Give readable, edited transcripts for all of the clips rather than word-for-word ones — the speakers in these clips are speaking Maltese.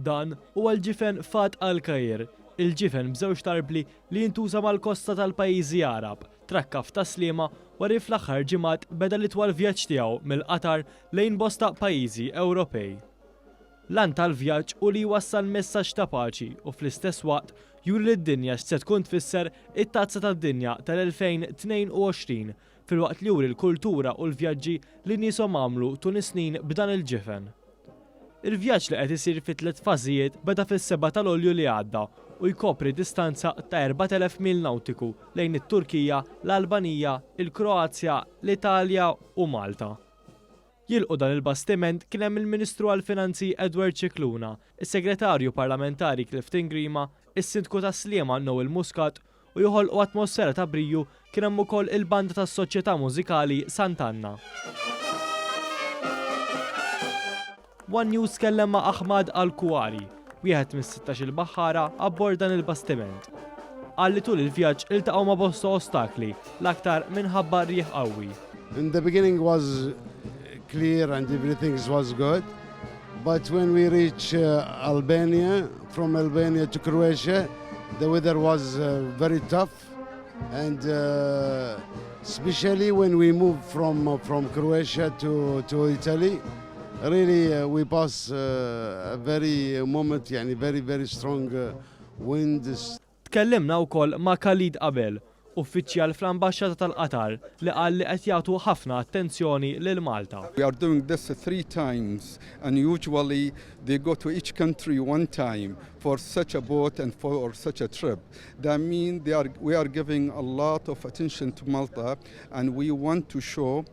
Dan huwa l-ġifen Fat al-Kajr, il-ġifen b'żewġ tarbli li jintuża mal-kosta tal-pajjiżi Arab, trakkaf ta' sliema wara fl-aħħar ġimgħat beda l-itwal vjaġġ tiegħu mill-Qatar lejn bosta pajjiżi Ewropej. Lan tal-vjaġġ u li jwassal messaġġ ta' paċi u fl-istess waqt juri lid-dinja x'se tkun tfisser it-tazza tad-dinja tal-2022 filwaqt li juri l-kultura u l-vjaġġi li nieshom għamlu tul is-snin b'dan il-ġifen. Il-vjaġġ li qed isir fi 3 fażijiet beda fis-7 ta' Lulju li għadda u jkopri distanza ta' 4000 mil nautiku lejn it-Turkija, l-Albanija, il-Kroazja, l-Italja u Malta. Jilqu dan il-bastiment kien hemm il-Ministru għall-Finanzi Edward Cicluna, is-Segretarju Parlamentari Clifton Grima, is-Sindku ta' Sliema Noel Muscat u joħolqu atmosfera ta' briju kien hemm ukoll il-banda tas-Soċjetà Mużikali Sant'Anna. One News kellem ma' Ahmad Al-Kuwari, wieħed mis-16 il-baħħara abbord dan il-bastiment. Qal li tul il-vjaġġ iltaqgħu ma' bosta ostakli l-aktar minħabba rieħ qawwi. In the beginning was clear and everything was good, but when we reach Albania, from Albania to Croatia, the weather was very tough, and especially when we moved from Croatia to Italy. Really, we pass a very moment, very strong wind. Tkellimna wkoll ma' Khalid Abel, uffiċjal fl-Ambaxxata tal-Qatar li qal li qed jagħtu ħafna attenzjoni lil Malta. We are doing this 3 times and usually they go to each country 1 time for such a boat and for such a trip. That means we are giving a lot of attention to Malta and we want to show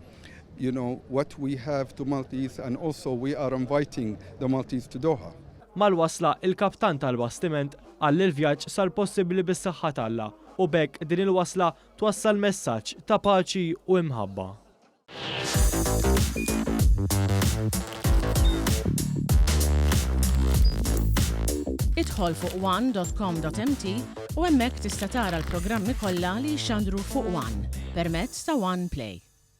what we have to Maltese, and also we are inviting the Maltese to Doha. Mal-wasla il-kaptan tal-bastiment qal li l-vjaġġ sar possibbli bis-saħħa tagħha u bekk din il-wasla twassal messaġġ ta' paċi u imħabba. Idħol fuq one.com.mt u hemmhekk tista' tara l-programmi kollha li jxandru fuq One permezz ta' One Play.